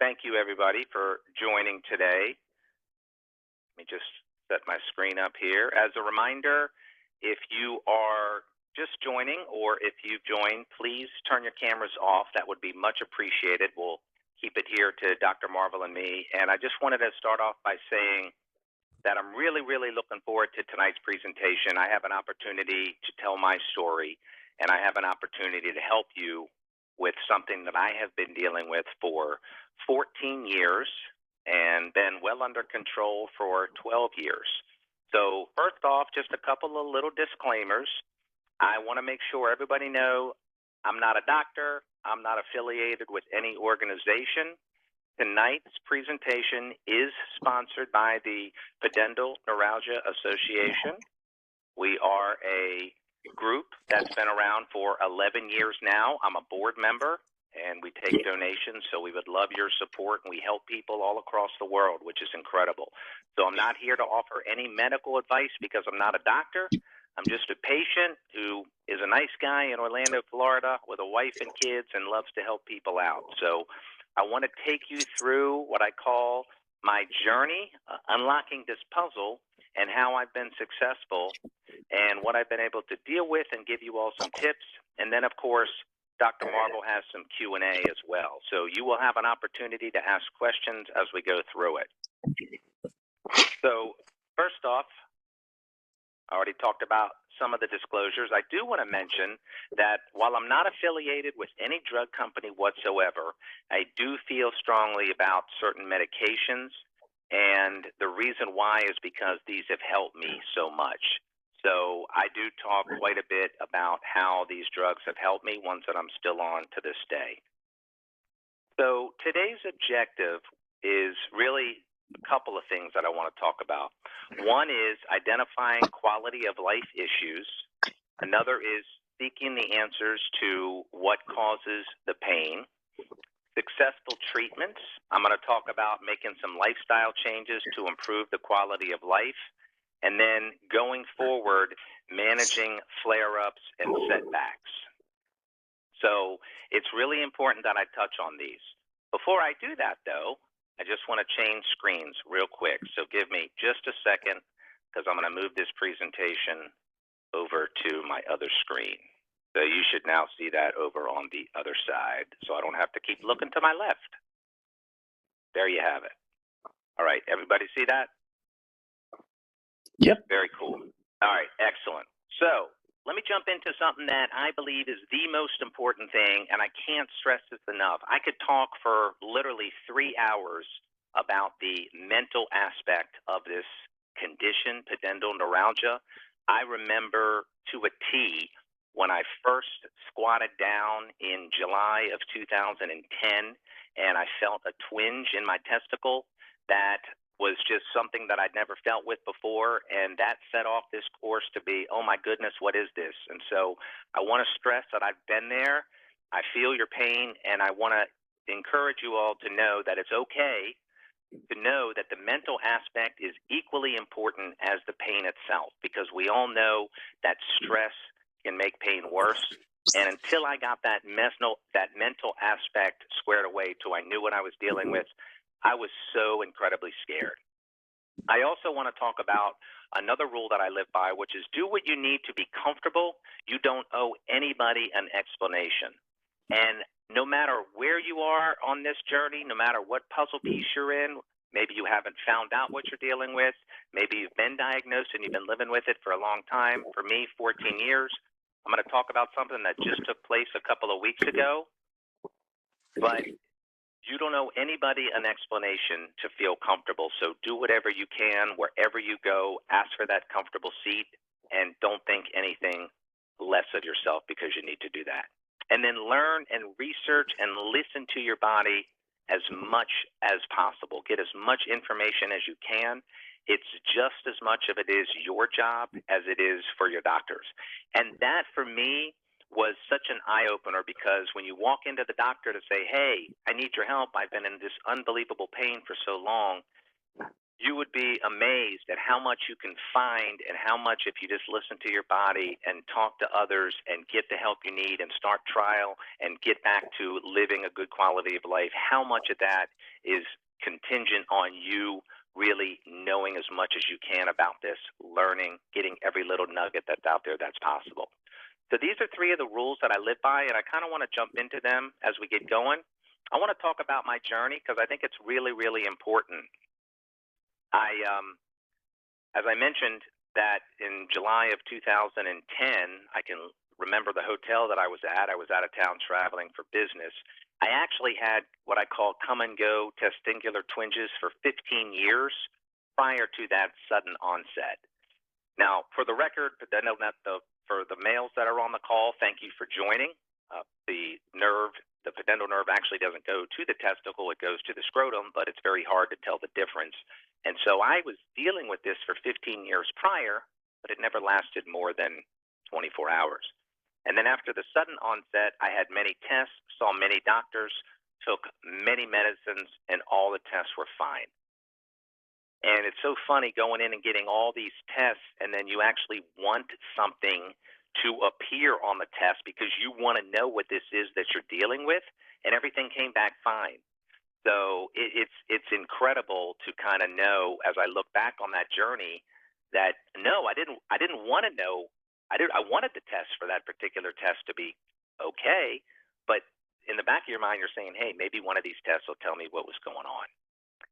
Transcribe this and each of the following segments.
thank you, everybody, for joining today. Let me just set my screen up here. As a reminder, if you are just joining or if you've joined, please turn your cameras off. That would be much appreciated. We'll keep it here to Dr. Marvel and me. And I just wanted to start off by saying that I'm really, really looking forward to tonight's presentation. I have an opportunity to tell my story, and I have an opportunity to help you with something that I have been dealing with for 14 years and been well under control for 12 years. So first off, just a couple of little disclaimers. I want to make sure everybody know I'm not a doctor. I'm not affiliated with any organization. Tonight's presentation is sponsored by the Pudendal Neuralgia Association. We are a group that's been around for 11 years now. I'm a board member, and we take donations, so we would love your support, and we help people all across the world, which is incredible. So I'm not here to offer any medical advice because I'm not a doctor. I'm just a patient who is a nice guy in Orlando, Florida, with a wife and kids and loves to help people out. So I want to take you through what I call my journey, unlocking this puzzle, and how I've been successful and what I've been able to deal with and give you all some tips. And then, of course, Dr. Marvel has some Q&A as well. So you will have an opportunity to ask questions as we go through it. So first off, I already talked about some of the disclosures. I do want to mention that while I'm not affiliated with any drug company whatsoever, I do feel strongly about certain medications, and the reason why is because these have helped me so much. So I do talk quite a bit about how these drugs have helped me, ones that I'm still on to this day. So today's objective is really a couple of things that I want to talk about. One is identifying quality of life issues. Another is seeking the answers to what causes the pain. Successful treatments. I'm going to talk about making some lifestyle changes to improve the quality of life. And then going forward, managing flare-ups and setbacks. So it's really important that I touch on these. Before I do that, though, I just want to change screens real quick. So give me just a second because I'm going to move this presentation over to my other screen. So you should now see that over on the other side. So I don't have to keep looking to my left. There you have it. All right, everybody see that? Yep. Very cool. All right, excellent. So let me jump into something that I believe is the most important thing, and I can't stress this enough. I could talk for literally 3 hours about the mental aspect of this condition, Pudendal neuralgia. I remember to a T when I first squatted down in July of 2010, and I felt a twinge in my testicle that was just something that I'd never felt with before, and that set off this course to be, oh my goodness, what is this? And so I want to stress that I've been there, I feel your pain, and I want to encourage you all to know that it's okay to know that the mental aspect is equally important as the pain itself, because we all know that stress can make pain worse. And until I got that mental aspect squared away till I knew what I was dealing with, I was so incredibly scared. I also want to talk about another rule that I live by, which is do what you need to be comfortable. You don't owe anybody an explanation. And no matter where you are on this journey, no matter what puzzle piece you're in, maybe you haven't found out what you're dealing with, maybe you've been diagnosed and you've been living with it for a long time. For me, 14 years. I'm going to talk about something that just took place a couple of weeks ago, but you don't owe anybody an explanation to feel comfortable. So do whatever you can, wherever you go, ask for that comfortable seat, and don't think anything less of yourself because you need to do that. And then learn and research and listen to your body as much as possible. Get as much information as you can. It's just as much of it is your job as it is for your doctors. And that, for me, was such an eye-opener, because when you walk into the doctor to say, hey, I need your help, I've been in this unbelievable pain for so long, you would be amazed at how much you can find and how much, if you just listen to your body and talk to others and get the help you need and start trial and get back to living a good quality of life, how much of that is contingent on you really knowing as much as you can about this, learning, getting every little nugget that's out there that's possible. So these are 3 of the rules that I live by, and I kind of want to jump into them as we get going. I want to talk about my journey because I think it's really, really important. As I mentioned, that in July of 2010, I can remember the hotel that I was at. I was out of town traveling for business. I actually had what I call come and go testicular twinges for 15 years prior to that sudden onset. Now, for the record, for the males that are on the call, thank you for joining. The pudendal nerve actually doesn't go to the testicle, it goes to the scrotum, but it's very hard to tell the difference. And so I was dealing with this for 15 years prior, but it never lasted more than 24 hours. And then after the sudden onset, I had many tests, saw many doctors, took many medicines, and all the tests were fine. And it's so funny going in and getting all these tests, and then you actually want something to appear on the test because you want to know what this is that you're dealing with, and everything came back fine. So it's incredible to kind of know, as I look back on that journey, that no, I didn't want to know. I wanted the test for that particular test to be okay, but in the back of your mind, you're saying, hey, maybe one of these tests will tell me what was going on.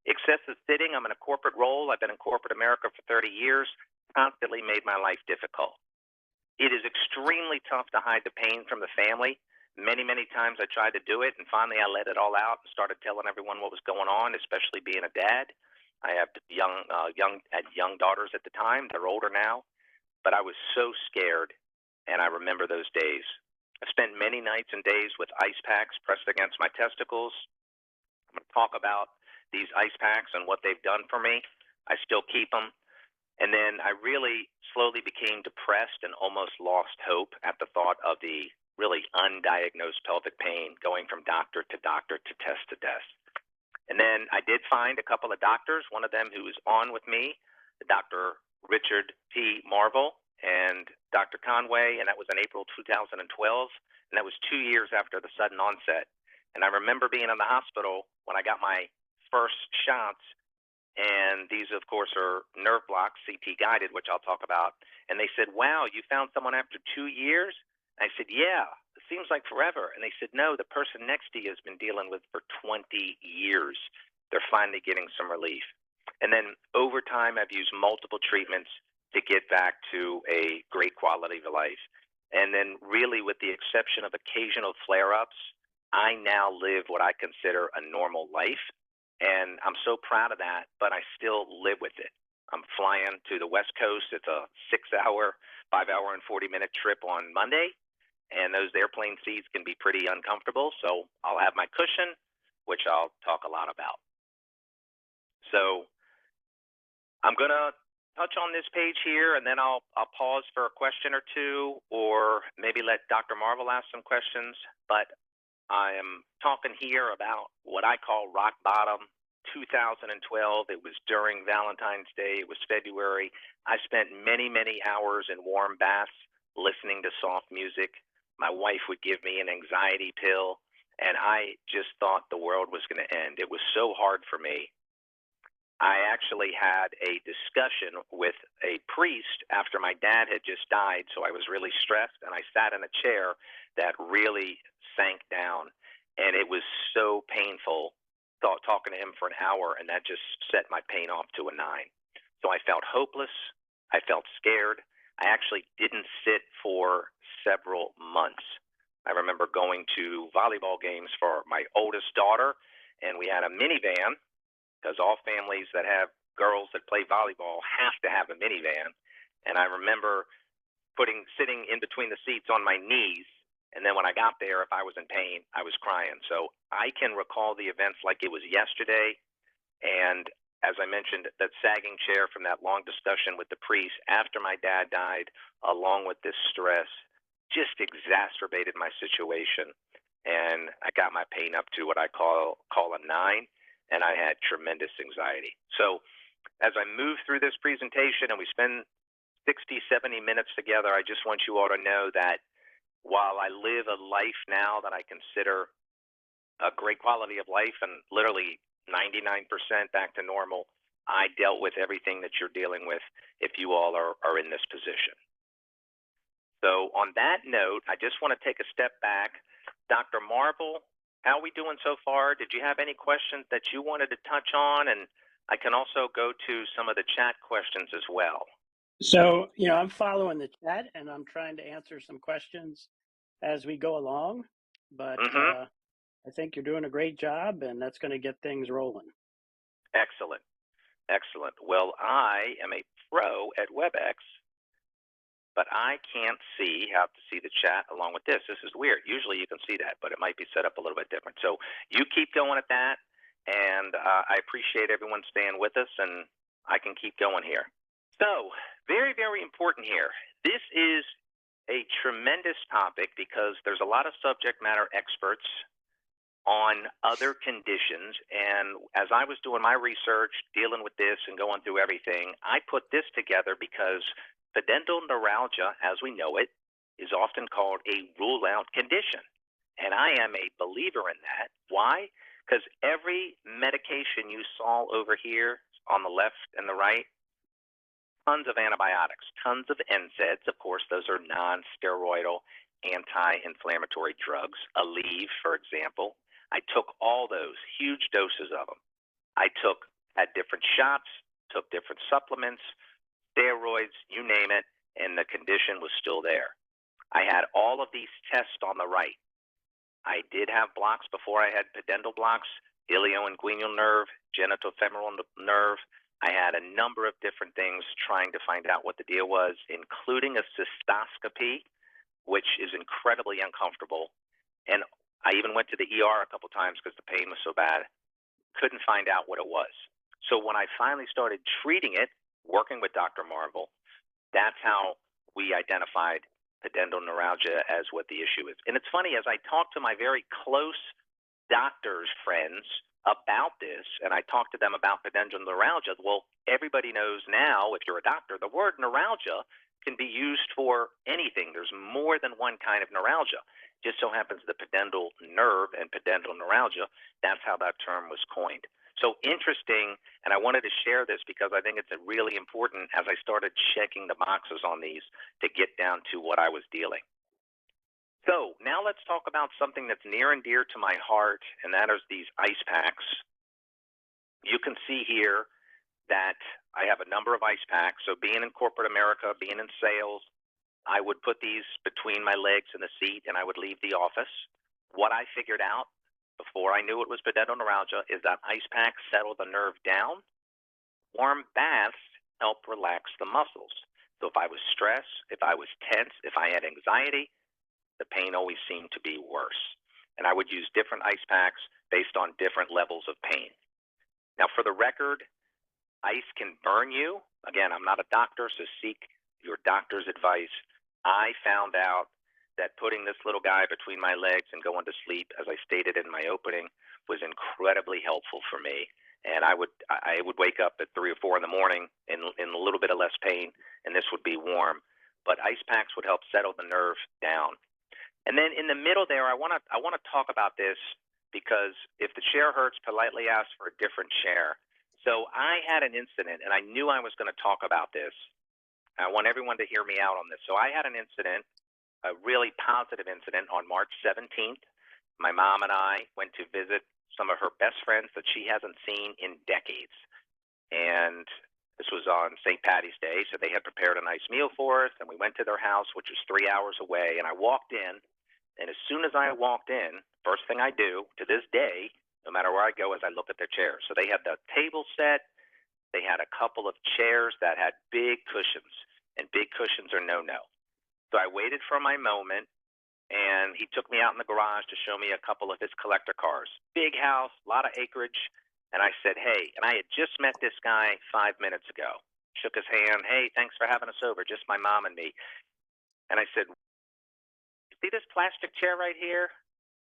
Excessive sitting. I'm in a corporate role. I've been in corporate America for 30 years. Constantly made my life difficult. It is extremely tough to hide the pain from the family. Many, many times I tried to do it, and finally I let it all out and started telling everyone what was going on, especially being a dad. I have young daughters at the time. They're older now, but I was so scared, and I remember those days. I spent many nights and days with ice packs pressed against my testicles. I'm going to talk about these ice packs and what they've done for me. I still keep them. And then I really slowly became depressed and almost lost hope at the thought of the really undiagnosed pelvic pain going from doctor to doctor to test to test. And then I did find a couple of doctors, one of them who was on with me, Dr. Richard P. Marvel and Dr. Conway, and that was in April 2012, and that was 2 years after the sudden onset. And I remember being in the hospital when I got my first shots, and these, of course, are nerve blocks, CT guided, which I'll talk about. And they said, wow, you found someone after 2 years? And I said, yeah, it seems like forever. And they said, no, the person next to you has been dealing with for 20 years. They're finally getting some relief. And then over time, I've used multiple treatments to get back to a great quality of life. And then really, with the exception of occasional flare-ups, I now live what I consider a normal life. And I'm so proud of that, but I still live with it. I'm flying to the West Coast. It's a 6-hour, 5-hour, and 40-minute trip on Monday, and those airplane seats can be pretty uncomfortable, so I'll have my cushion, which I'll talk a lot about. So I'm going to touch on this page here, and then I'll pause for a question or two, or maybe let Dr. Marvel ask some questions, but I am talking here about what I call rock bottom, 2012. It was during Valentine's Day. It was February. I spent many, many hours in warm baths listening to soft music. My wife would give me an anxiety pill, and I just thought the world was going to end. It was so hard for me. I actually had a discussion with a priest after my dad had just died, so I was really stressed, and I sat in a chair that really sank down, and it was so painful talking to him for an hour, and that just set my pain off to a 9. So I felt hopeless. I felt scared. I actually didn't sit for several months. I remember going to volleyball games for my oldest daughter, and we had a minivan, because all families that have girls that play volleyball have to have a minivan. And I remember sitting in between the seats on my knees, and then when I got there, if I was in pain, I was crying. So I can recall the events like it was yesterday. And as I mentioned, that sagging chair from that long discussion with the priest after my dad died, along with this stress, just exacerbated my situation. And I got my pain up to what I call a 9. And I had tremendous anxiety. So as I move through this presentation and we spend 60, 70 minutes together, I just want you all to know that while I live a life now that I consider a great quality of life, and literally 99% back to normal. I dealt with everything that you're dealing with if you all are in this position. So on that note, I just want to take a step back. Dr. Marble, how are we doing so far? Did you have any questions that you wanted to touch on? And I can also go to some of the chat questions as well. So, I'm following the chat and I'm trying to answer some questions as we go along, but I think you're doing a great job and that's going to get things rolling. Excellent. Excellent. Well, I am a pro at WebEx, but I can't have to see the chat along with this. This is weird. Usually you can see that, but it might be set up a little bit different. So you keep going at that, and I appreciate everyone staying with us, and I can keep going here. So very, very important here. This is a tremendous topic because there's a lot of subject matter experts on other conditions, and as I was doing my research, dealing with this and going through everything, I put this together because Pudendal neuralgia, as we know it, is often called a rule-out condition, and I am a believer in that. Why? Because every medication you saw over here on the left and the right, tons of antibiotics, tons of NSAIDs. Of course, those are non-steroidal anti-inflammatory drugs. Aleve, for example. I took all those, huge doses of them. I had different shots, took different supplements, steroids, you name it, and the condition was still there. I had all of these tests on the right. I did have blocks before I had pudendal blocks, ilioinguinal nerve, genitofemoral nerve. I had a number of different things trying to find out what the deal was, including a cystoscopy, which is incredibly uncomfortable. And I even went to the ER a couple times because the pain was so bad. Couldn't find out what it was. So when I finally started treating it, working with Dr. Marble, that's how we identified pudendal neuralgia as what the issue is. And it's funny, as I talk to my very close doctors, friends, about this, and I talk to them about pudendal neuralgia, well, everybody knows now, if you're a doctor, the word neuralgia can be used for anything. There's more than one kind of neuralgia. Just so happens the pudendal nerve and pudendal neuralgia, that's how that term was coined. So interesting, and I wanted to share this because I think it's really important as I started checking the boxes on these to get down to what I was dealing. So now let's talk about something that's near and dear to my heart, and that is these ice packs. You can see here that I have a number of ice packs. So being in corporate America, being in sales, I would put these between my legs in the seat and I would leave the office. What I figured out before I knew it was pudendal neuralgia is that ice packs settle the nerve down. Warm baths help relax the muscles. So if I was stressed, if I was tense, if I had anxiety, the pain always seemed to be worse. And I would use different ice packs based on different levels of pain. Now, for the record, ice can burn you. Again, I'm not a doctor, so seek your doctor's advice. I found out that putting this little guy between my legs and going to sleep, as I stated in my opening, was incredibly helpful for me. And I would wake up at 3 or 4 in the morning in a little bit of less pain, and this would be warm. But ice packs would help settle the nerve down. And then in the middle there, I want to talk about this because if the chair hurts, politely ask for a different chair. So I had an incident, and I knew I was going to talk about this. I want everyone to hear me out on this. So I had an incident, a really positive incident on March 17th. My mom and I went to visit some of her best friends that she hasn't seen in decades. And this was on St. Patty's Day, so they had prepared a nice meal for us, and we went to their house, which was 3 hours away, and I walked in, and as soon as I walked in, first thing I do to this day, no matter where I go, is I look at their chairs. So they had the table set. They had a couple of chairs that had big cushions, and big cushions are no-no. So I waited for my moment, and he took me out in the garage to show me a couple of his collector cars. Big house, a lot of acreage, and I said, hey, and I had just met this guy 5 minutes ago. Shook his hand, hey, thanks for having us over, just my mom and me. And I said, see this plastic chair right here?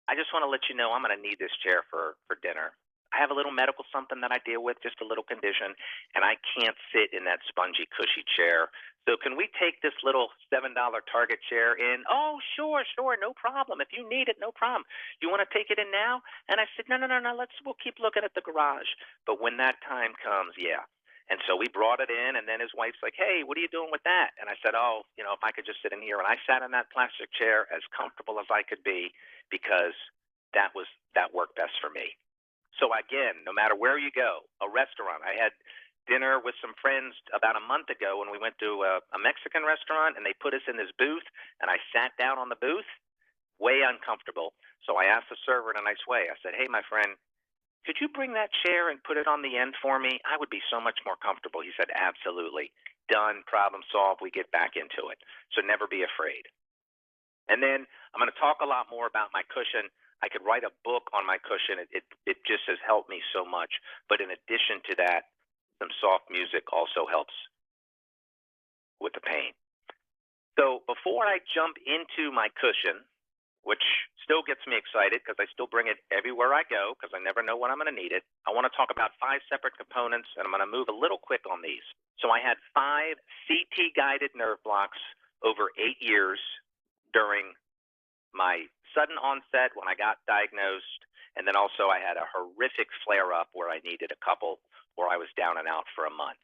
I just want to let you know I'm going to need this chair for dinner. I have a little medical something that I deal with, just a little condition, and I can't sit in that spongy, cushy chair. So can we take this little $7 Target chair in? Oh, sure, no problem. If you need it, no problem. You want to take it in now? And I said, no, we'll keep looking at the garage. But when that time comes, yeah. And so we brought it in, and then his wife's like, hey, what are you doing with that? And I said, oh, if I could just sit in here. And I sat in that plastic chair as comfortable as I could be, because that worked best for me. So again, no matter where you go, a restaurant. I had dinner with some friends about a month ago when we went to a Mexican restaurant, and they put us in this booth, and I sat down on the booth, way uncomfortable. So I asked the server in a nice way. I said, hey, my friend, could you bring that chair and put it on the end for me? I would be so much more comfortable. He said, absolutely. Done, problem solved, we get back into it. So never be afraid. And then I'm going to talk a lot more about my cushion. I could write a book on my cushion. It just has helped me so much. But in addition to that, some soft music also helps with the pain. So before I jump into my cushion, which still gets me excited because I still bring it everywhere I go because I never know when I'm going to need it, I want to talk about 5 separate components, and I'm going to move a little quick on these. So I had 5 CT-guided nerve blocks over 8 years during my sudden onset when I got diagnosed, and then also I had a horrific flare-up where I needed a couple, where I was down and out for a month.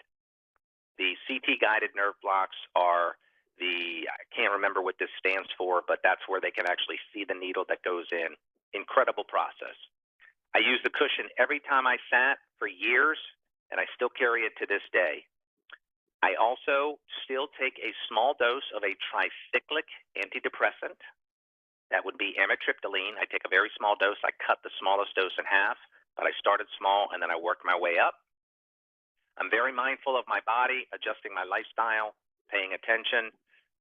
The CT-guided nerve blocks are I can't remember what this stands for, but that's where they can actually see the needle that goes in. Incredible process. I used the cushion every time I sat for years, and I still carry it to this day. I also still take a small dose of a tricyclic antidepressant. That would be amitriptyline. I take a very small dose. I cut the smallest dose in half, but I started small, and then I worked my way up. I'm very mindful of my body, adjusting my lifestyle, paying attention,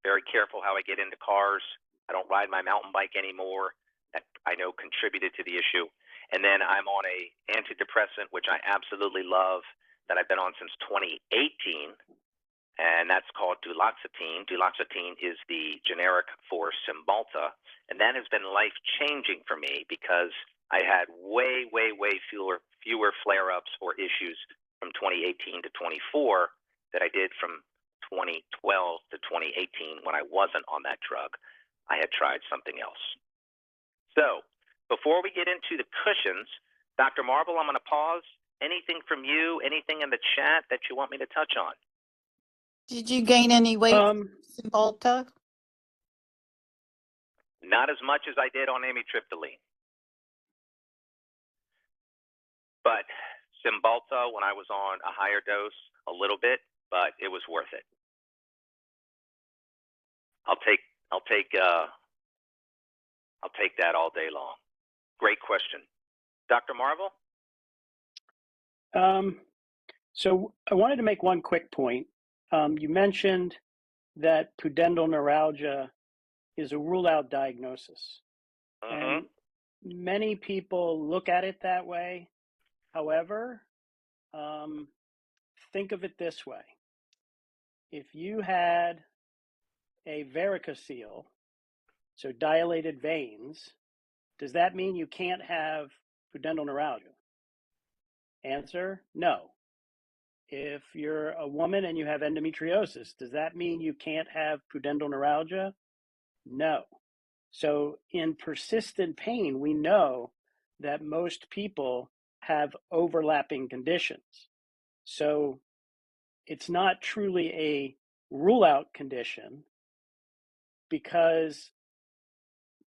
very careful how I get into cars. I don't ride my mountain bike anymore. That I know contributed to the issue. And then I'm on a antidepressant, which I absolutely love, that I've been on since 2018, and that's called duloxetine. Duloxetine is the generic for Cymbalta, and that has been life-changing for me because I had way fewer flare-ups or issues from 2018 to 24 that I did from 2012 to 2018 when I wasn't on that drug. I had tried something else. So before we get into the cushions, Dr. Marble, I'm going to pause. Anything from you, anything in the chat that you want me to touch on? Did you gain any weight from Cymbalta? Not as much as I did on amitriptyline. But Cymbalta, when I was on a higher dose, a little bit, but it was worth it. I'll take that all day long. Great question. Dr. Marble? So I wanted to make one quick point. You mentioned that pudendal neuralgia is a rule-out diagnosis. And many people look at it that way. However, think of it this way. If you had a varicocele, so dilated veins, does that mean you can't have pudendal neuralgia? Answer, no. If you're a woman and you have endometriosis, does that mean you can't have pudendal neuralgia? No. So in persistent pain, we know that most people have overlapping conditions. So it's not truly a rule-out condition, because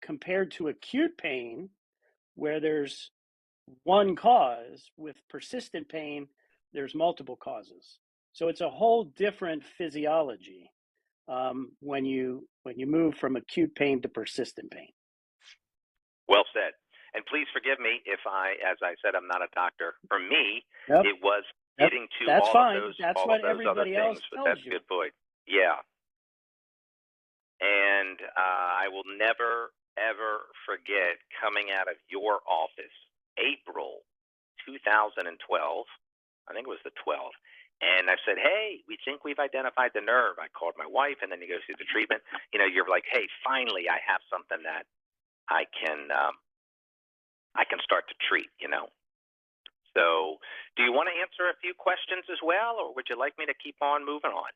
compared to acute pain, where there's one cause, with persistent pain, there's multiple causes. So it's a whole different physiology when you move from acute pain to persistent pain. Well said. And please forgive me if as I said, I'm not a doctor. For me, it was getting to that's all fine. of those, that's all what of those everybody other else things. But tells that's you. a good point. Yeah. And I will never, ever forget coming out of your office, April 2012. I think it was the 12th. And I said, hey, we think we've identified the nerve. I called my wife, and then you go through the treatment. You know, you're like, hey, finally, I have something that I can start to treat, you know. So do you want to answer a few questions as well, or would you like me to keep on moving on?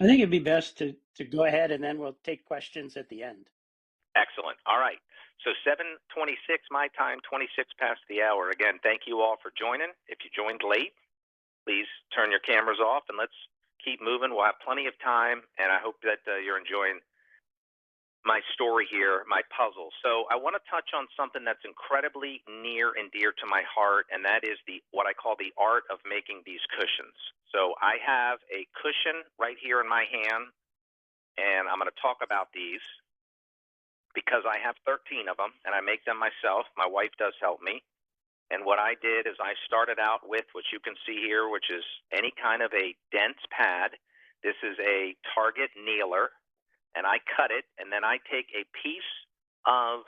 I think it'd be best to go ahead, and then we'll take questions at the end. Excellent. All right. So 7:26 my time, 26 past the hour. Again, thank you all for joining. If you joined late, please turn your cameras off and let's keep moving. We'll have plenty of time, and I hope that you're enjoying my story here, my puzzle. So I want to touch on something that's incredibly near and dear to my heart, and that is what I call the art of making these cushions. So I have a cushion right here in my hand, and I'm going to talk about these because I have 13 of them, and I make them myself. My wife does help me. And what I did is I started out with what you can see here, which is any kind of a dense pad. This is a Target kneeler, and I cut it, and then I take a piece of,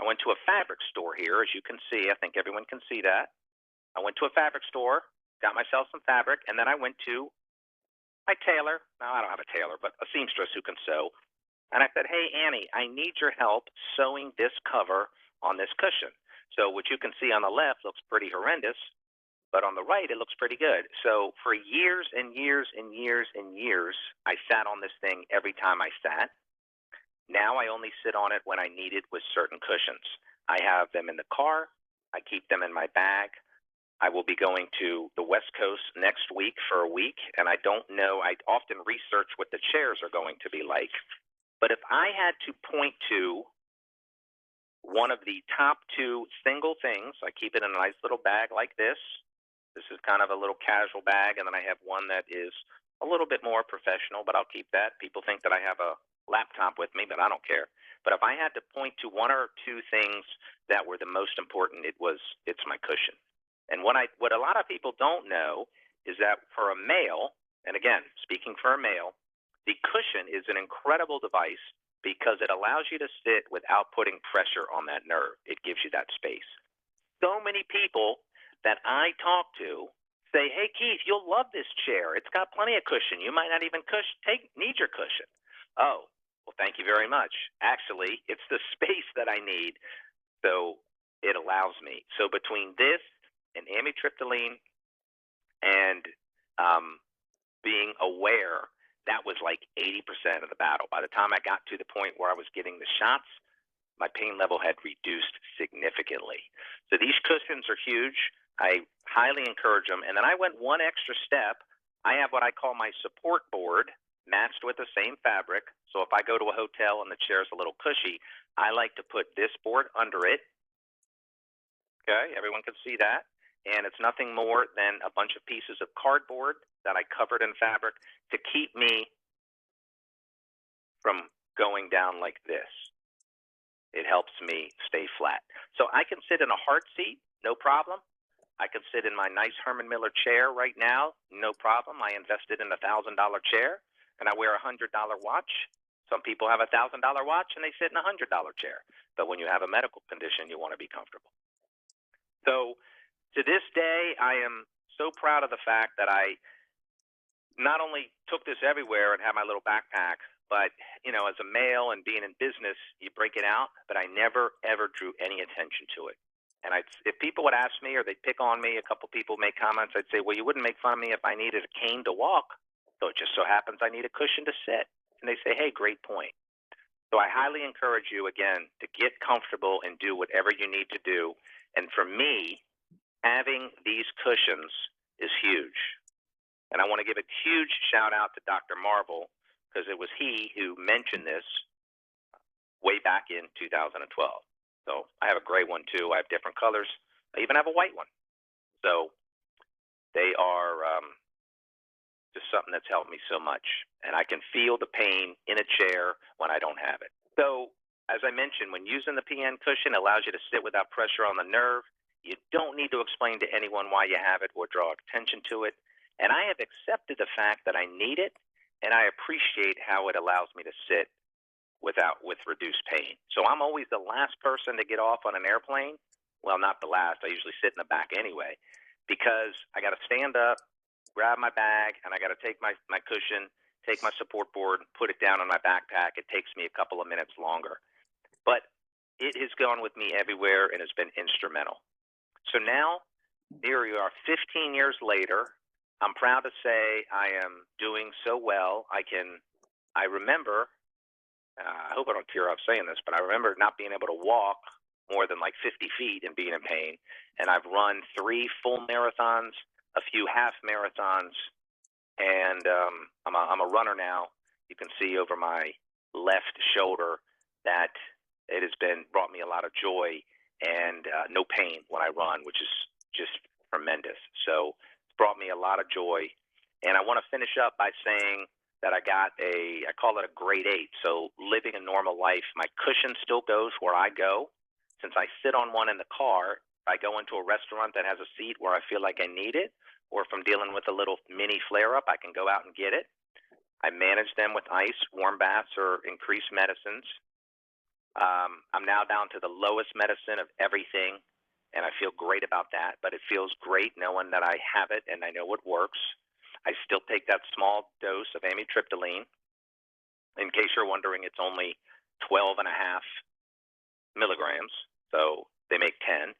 I went to a fabric store here, as you can see. I think everyone can see that. I went to a fabric store, got myself some fabric, and then I went to my tailor. No, I don't have a tailor, but a seamstress who can sew. And I said, hey, Annie, I need your help sewing this cover on this cushion. So what you can see on the left looks pretty horrendous, but on the right, it looks pretty good. So for years and years and years and years, I sat on this thing every time I sat. Now I only sit on it when I need it with certain cushions. I have them in the car. I keep them in my bag. I will be going to the West Coast next week for a week, and I don't know. I often research what the chairs are going to be like. But if I had to point to one of the top two single things, I keep it in a nice little bag like this. This is kind of a little casual bag, and then I have one that is a little bit more professional, but I'll keep that. People think that I have a laptop with me, but I don't care. But if I had to point to one or two things that were the most important, it's my cushion. And what a lot of people don't know is that for a male, and again, speaking for a male, the cushion is an incredible device because it allows you to sit without putting pressure on that nerve. It gives you that space. So many people that I talk to say, hey, Keith, you'll love this chair. It's got plenty of cushion. You might not even need your cushion. Oh, well, thank you very much. Actually, it's the space that I need, so it allows me. So between this and amitriptyline and being aware, that was like 80% of the battle. By the time I got to the point where I was getting the shots, my pain level had reduced significantly. So these cushions are huge. I highly encourage them. And then I went one extra step. I have what I call my support board matched with the same fabric. So if I go to a hotel and the chair's a little cushy, I like to put this board under it. Okay, everyone can see that. And it's nothing more than a bunch of pieces of cardboard that I covered in fabric to keep me from going down like this. It helps me stay flat. So I can sit in a hard seat, no problem. I can sit in my nice Herman Miller chair right now, no problem. I invested in a $1,000 chair, and I wear a $100 watch. Some people have a $1,000 watch, and they sit in a $100 chair. But when you have a medical condition, you want to be comfortable. So to this day, I am so proud of the fact that I not only took this everywhere and had my little backpack, but, you know, as a male and being in business, you break it out, but I never, ever drew any attention to it. And if people would ask me or they'd pick on me, a couple people make comments, I'd say, well, you wouldn't make fun of me if I needed a cane to walk. So it just so happens I need a cushion to sit. And they say, hey, great point. So I highly encourage you, again, to get comfortable and do whatever you need to do. And for me, having these cushions is huge. And I want to give a huge shout out to Dr. Marvel, because it was he who mentioned this way back in 2012. So I have a gray one too. I have different colors. I even have a white one. So they are just something that's helped me so much. And I can feel the pain in a chair when I don't have it. So as I mentioned, when using the PN cushion, it allows you to sit without pressure on the nerve. You don't need to explain to anyone why you have it or draw attention to it. And I have accepted the fact that I need it, and I appreciate how it allows me to sit with reduced pain. So I'm always the last person to get off on an airplane. Well, not the last. I usually sit in the back anyway, because I got to stand up, grab my bag, and I got to take my cushion, take my support board, put it down on my backpack. It takes me a couple of minutes longer. But it has gone with me everywhere and has been instrumental. So now, here we are 15 years later. I'm proud to say I am doing so well. I remember, I hope I don't tear up saying this, but I remember not being able to walk more than like 50 feet and being in pain. And I've run 3 full marathons, a few half marathons, and I'm a runner now. You can see over my left shoulder that it has brought me a lot of joy and no pain when I run, which is just tremendous. So it's brought me a lot of joy. And I want to finish up by saying that I call it a grade 8. So living a normal life, my cushion still goes where I go. Since I sit on one in the car, if I go into a restaurant that has a seat where I feel like I need it, or if I'm dealing with a little mini flare-up, I can go out and get it. I manage them with ice, warm baths, or increased medicines. I'm now down to the lowest medicine of everything, and I feel great about that, but it feels great knowing that I have it and I know it works. I still take that small dose of amitriptyline. In case you're wondering, it's only 12.5 milligrams, so they make 10.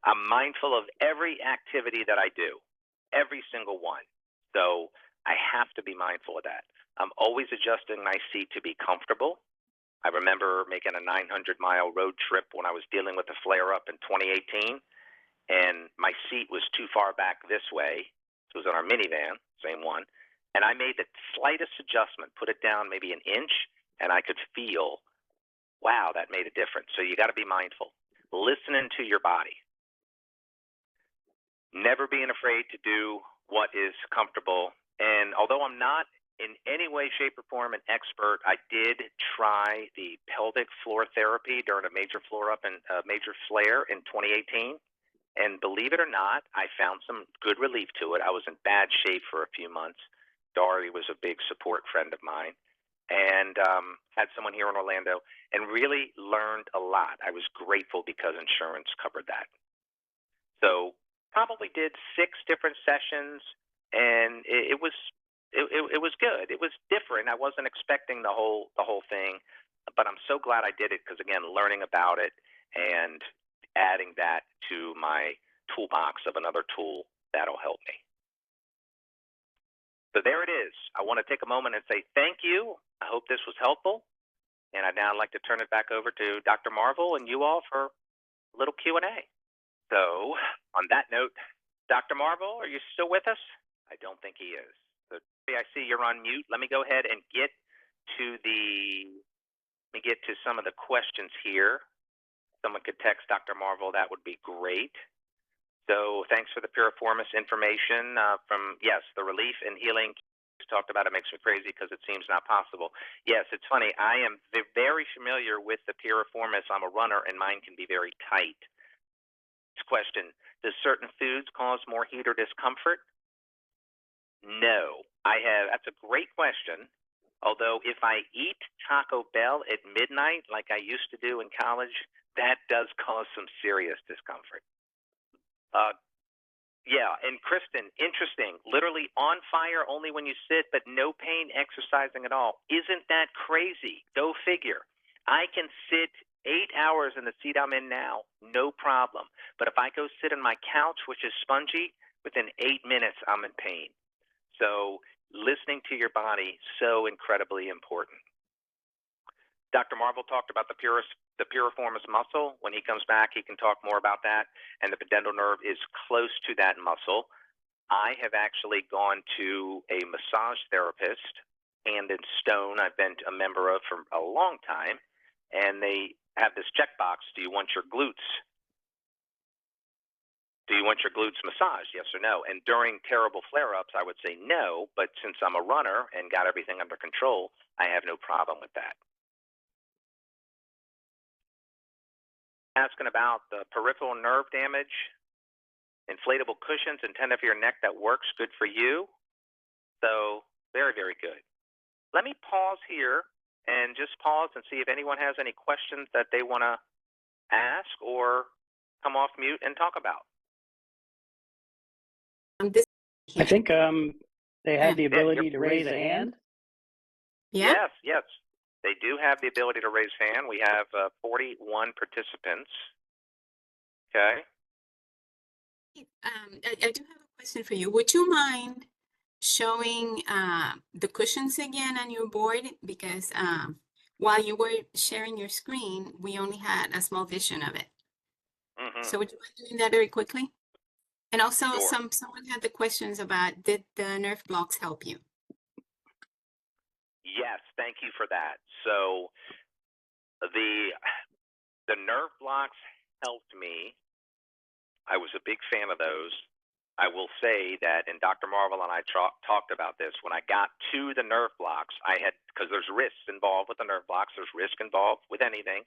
I'm mindful of every activity that I do, every single one. So I have to be mindful of that. I'm always adjusting my seat to be comfortable. I remember making a 900-mile road trip when I was dealing with a flare-up in 2018, and my seat was too far back this way. It was on our minivan, same one, and I made the slightest adjustment, put it down maybe an inch, and I could feel, wow, that made a difference. So you got to be mindful. Listening to your body. Never being afraid to do what is comfortable. And although I'm not in any way, shape, or form an expert, I did try the pelvic floor therapy during a major flare in 2018. And believe it or not, I found some good relief to it. I was in bad shape for a few months. Dari was a big support friend of mine, and had someone here in Orlando, and really learned a lot. I was grateful because insurance covered that. So probably did 6 different sessions, and it was good. It was different. I wasn't expecting the whole thing, but I'm so glad I did it because, again, learning about it and adding that to my toolbox of another tool, that'll help me. So there it is. I want to take a moment and say thank you. I hope this was helpful. And I'd now like to turn it back over to Dr. Marvel and you all for a little Q&A. So on that note, Dr. Marvel, are you still with us? I don't think he is. So I see you're on mute. Let me go ahead and get to some of the questions here. Someone could text Dr. Marvel, that would be great. So thanks for the piriformis information from, yes, the relief and healing talked about. It makes me crazy because it seems not possible. Yes, it's funny. I am very familiar with the piriformis. I'm a runner, and mine can be very tight. Next question, does certain foods cause more heat or discomfort? No. That's a great question. Although if I eat Taco Bell at midnight, like I used to do in college, that does cause some serious discomfort. Yeah, and Kristen, interesting. Literally on fire only when you sit, but no pain exercising at all. Isn't that crazy? Go figure. I can sit 8 hours in the seat I'm in now, no problem. But if I go sit on my couch, which is spongy, within 8 minutes I'm in pain. So listening to your body, so incredibly important. Dr. Marvel talked about the piriformis muscle. When he comes back, he can talk more about that. And the pudendal nerve is close to that muscle. I have actually gone to a massage therapist, Hand and Stone. I've been a member of for a long time. And they have this checkbox, do you want your glutes? Do you want your glutes massaged, yes or no? And during terrible flare-ups, I would say no. But since I'm a runner and got everything under control, I have no problem with that. Asking about the peripheral nerve damage, inflatable cushions and tend of your neck that works, good for you. So very, very good. Let me pause here and just pause and see if anyone has any questions that they want to ask or come off mute and talk about. I think they have the ability to raise a hand. Yeah. Yes. They do have the ability to raise hand. We have 41 participants. Okay. I do have a question for you. Would you mind showing the cushions again on your board? Because while you were sharing your screen, we only had a small vision of it. So would you mind doing that very quickly? And also, Sure. someone had the questions about, did the nerve blocks help you? Yes, thank you for that. So the nerve blocks helped me. I was a big fan of those. I will say that, and Dr. Marvel and I talked about this, when I got to the nerve blocks, I had, because there's risks involved with the nerve blocks, there's risk involved with anything,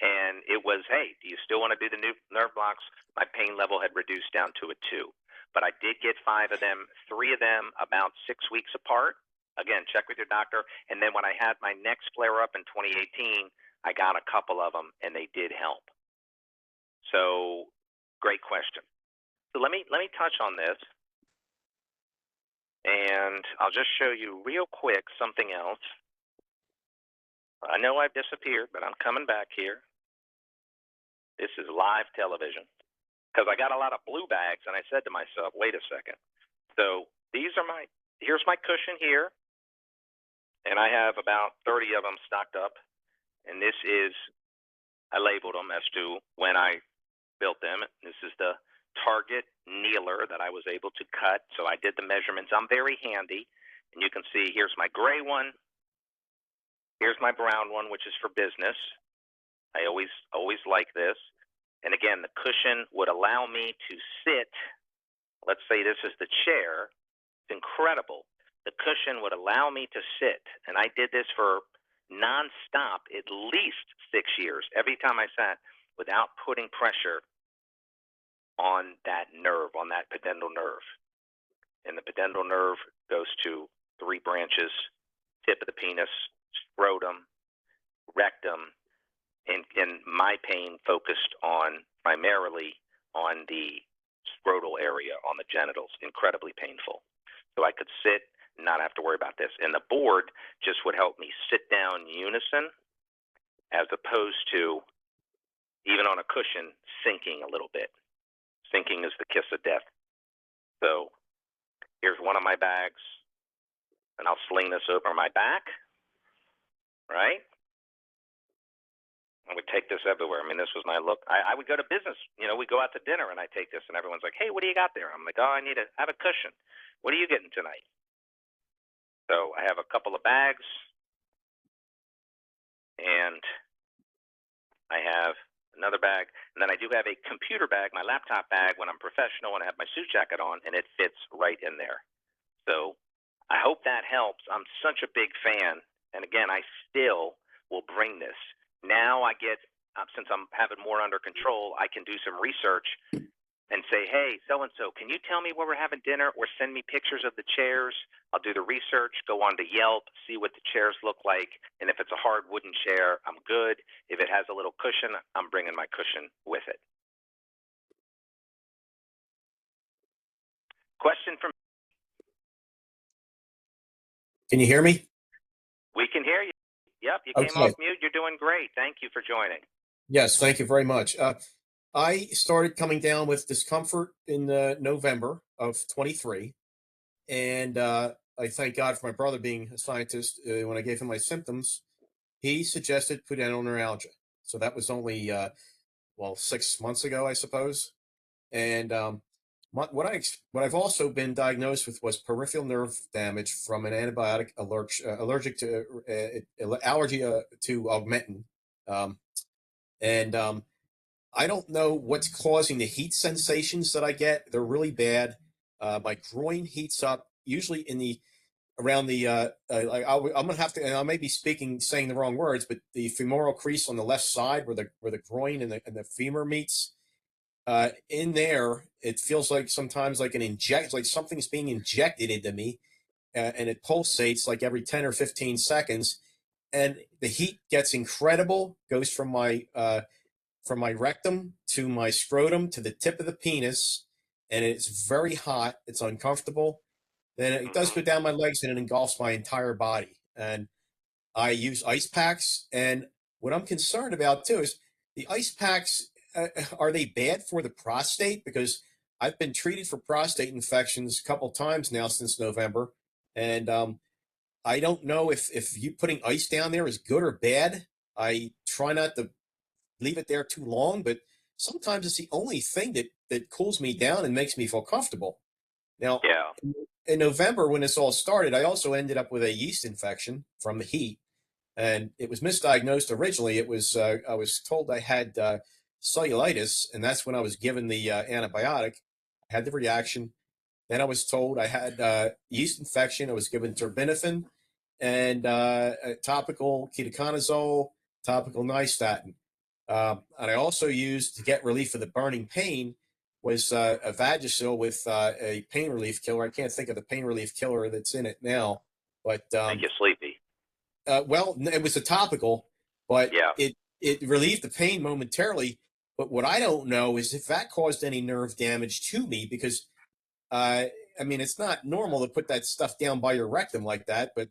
and it was, hey, do you still want to do the new nerve blocks? My pain level had reduced down to a 2. But I did get 5 of them, 3 of them about 6 weeks apart. Again, check with your doctor. And then when I had my next flare up in 2018, I got a couple of them, and they did help. So, great question. So let me touch on this, and I'll just show you real quick something else. I know I've disappeared, but I'm coming back here. This is live television, because I got a lot of blue bags, and I said to myself, wait a second. So these are here's my cushion here, and I have about 30 of them stocked up, and this is, I labeled them as to when I built them. This is the target kneeler that I was able to cut. So I did the measurements. I'm very handy, and you can see here's my gray one. Here's my brown one, which is for business. I always like this. And again, the cushion would allow me to sit. Let's say this is the chair. It's incredible. The cushion would allow me to sit, and I did this for nonstop at least 6 years. Every time I sat, without putting pressure on that nerve, on that pudendal nerve. And the pudendal nerve goes to 3 branches: tip of the penis, scrotum, rectum, and my pain focused on primarily on the scrotal area, on the genitals. Incredibly painful. So I could sit, not have to worry about this. And the board just would help me sit down unison, as opposed to, even on a cushion, sinking a little bit. Sinking is the kiss of death. So here's one of my bags, and I'll sling this over my back, right? I would take this everywhere. I mean, this was my look. I would go to business. You know, we go out to dinner, and I take this, and everyone's like, hey, what do you got there? I'm like, oh, I have a cushion. What are you getting tonight? So I have a couple of bags, and I have another bag, and then I do have a computer bag, my laptop bag, when I'm professional and I have my suit jacket on, and it fits right in there. So I hope that helps. I'm such a big fan, and again, I still will bring this. Now I get, since I'm having more under control, I can do some research and say, hey, so-and-so, can you tell me where we're having dinner, or send me pictures of the chairs? I'll do the research, go on to Yelp, see what the chairs look like, and if it's a hard wooden chair, I'm good. If it has a little cushion, I'm bringing my cushion with it. Question from... Can you hear me? We can hear you. Yep, you came off mute. You're doing great. Thank you for joining. Yes, thank you very much. I started coming down with discomfort in November of 23, and I thank God for my brother being a scientist. When I gave him my symptoms, he suggested pudendal neuralgia. So that was only, 6 months ago, I suppose. And what I've also been diagnosed with was peripheral nerve damage from an antibiotic allergic to allergy to augmentin. I don't know what's causing the heat sensations that I get. They're really bad. My groin heats up, usually around the, I'm gonna have to, and I may be saying the wrong words, but the femoral crease on the left side, where the groin and the femur meets, in there, it feels like sometimes like like something's being injected into me, and it pulsates like every 10 or 15 seconds, and the heat gets incredible. Goes from my rectum to my scrotum to the tip of the penis, and it's very hot. It's uncomfortable. Then it does go down my legs, and it engulfs my entire body. And I use ice packs. And what I'm concerned about too is the ice packs. Are they bad for the prostate? Because I've been treated for prostate infections a couple times now since November, and I don't know if you putting ice down there is good or bad. I try not to leave it there too long, but sometimes it's the only thing that cools me down and makes me feel comfortable. Now, Yeah. in November, when this all started, I also ended up with a yeast infection from the heat, and it was misdiagnosed originally. It was I was told I had cellulitis, and that's when I was given the antibiotic. I had the reaction. Then I was told I had yeast infection. I was given terbinafine and a topical ketoconazole, topical nystatin. And I also used, to get relief of the burning pain, was a Vagisil with a pain relief killer. I can't think of the pain relief killer that's in it now, but Make you sleepy. well, it was a topical, but Yeah. it relieved the pain momentarily. But what I don't know is if that caused any nerve damage to me, because I mean, it's not normal to put that stuff down by your rectum like that, but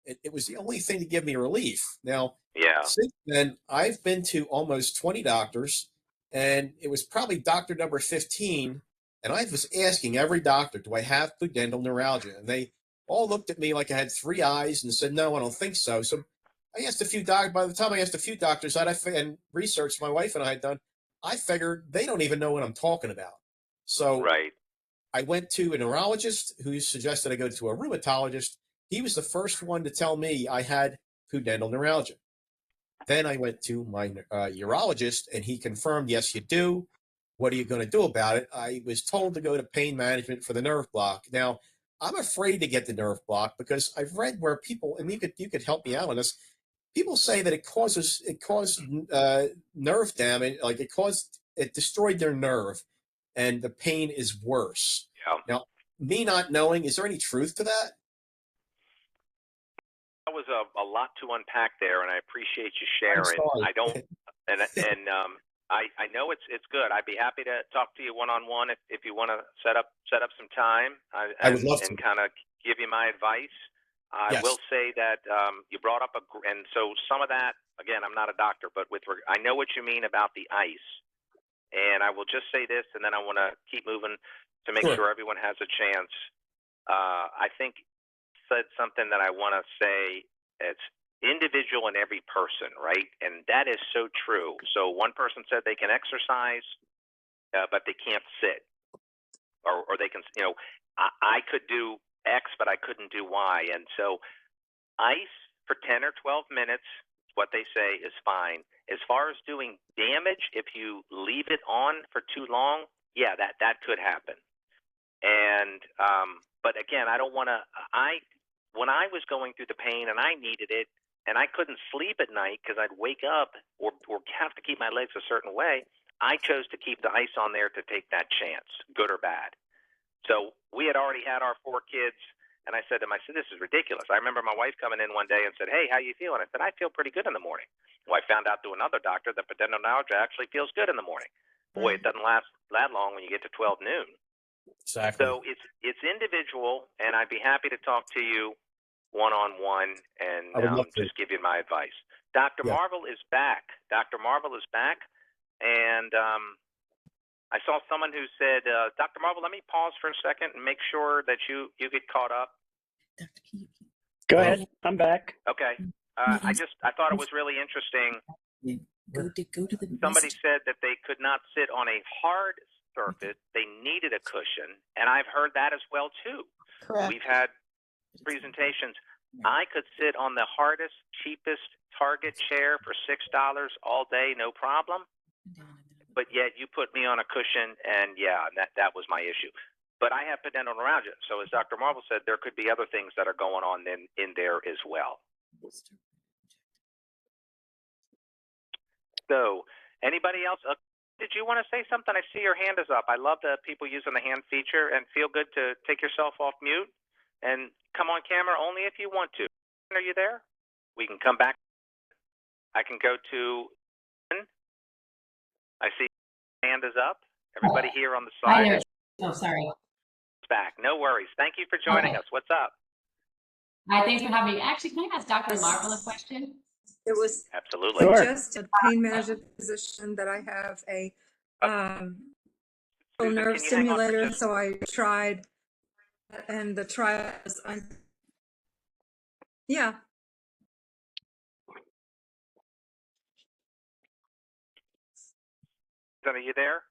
it was the only thing to give me relief. Now, Yeah. since then, I've been to almost 20 doctors, and it was probably doctor number 15. And I was asking every doctor, do I have pudendal neuralgia? And they all looked at me like I had three eyes and said, no, I don't think so. So I asked a few doctors. By the time I asked a few doctors and research my wife and I had done, I figured they don't even know what I'm talking about. So Right. I went to a neurologist who suggested I go to a rheumatologist. He was the first one to tell me I had pudendal neuralgia. Then I went to my urologist, and he confirmed, yes, you do. What are you going to do about it? I was told to go to pain management for the nerve block. Now, I'm afraid to get the nerve block because I've read where people, and you could help me out on this. People say that it caused nerve damage, like it destroyed their nerve, and the pain is worse. Yeah. Now, me not knowing, is there any truth to that? That was a lot to unpack there, and I appreciate you sharing. I don't, and I know it's good. I'd be happy to talk to you one-on-one if you want to set up some time. I would love to. And kind of give you my advice. I Yes. will say that you brought up and so some of that, again, I'm not a doctor, but I know what you mean about the ice. And I will just say this, and then I want to keep moving to make sure everyone has a chance. I think said something that I want to say. It's individual in every person, right? And that is so true. So one person said they can exercise, but they can't sit, or they can, I could do X, but I couldn't do Y. And so ice for 10 or 12 minutes, what they say is fine. As far as doing damage, if you leave it on for too long, yeah, that could happen. And but again, I don't want to. When I was going through the pain and I needed it, and I couldn't sleep at night because I'd wake up or have to keep my legs a certain way, I chose to keep the ice on there to take that chance, good or bad. So we had already had our 4 kids. And I said to him, this is ridiculous. I remember my wife coming in one day and said, hey, how you feeling? I said, I feel pretty good in the morning. Well, I found out through another doctor that pudendal neuralgia actually feels good in the morning. Boy, it doesn't last that long when you get to 12 noon. Exactly. So it's individual, and I'd be happy to talk to you one-on-one and just give you my advice. Dr. Marvel is back. Dr. Marvel is back, and I saw someone who said, Dr. Marvel, let me pause for a second and make sure that you get caught up. Go ahead. I'm back. Okay. I thought it was really interesting. Go to the Somebody said that they could not sit on a hard surface. They needed a cushion, and I've heard that as well too. Correct. We've had presentations. I could sit on the hardest, cheapest Target chair for $6 all day, no problem. But yet you put me on a cushion, and that was my issue. But I have pudendal neuralgia, so as Dr. Marvel said, there could be other things that are going on in there as well. So, anybody else? Did you want to say something? I see your hand is up. I love the people using the hand feature, and feel good to take yourself off mute and come on camera only if you want to. Are you there? We can come back. I can go to. I see your hand is up. Everybody here on the side. Hi there. Oh, sorry. Back. No worries. Thank you for joining us. What's up? Hi, thanks for having me. Actually, can I ask Dr. Marvel a question? It was absolutely Sure. just a pain management position that I have a Susan, nerve can you hang on for stimulator, just- so I tried, and the trial was, yeah. Are you there?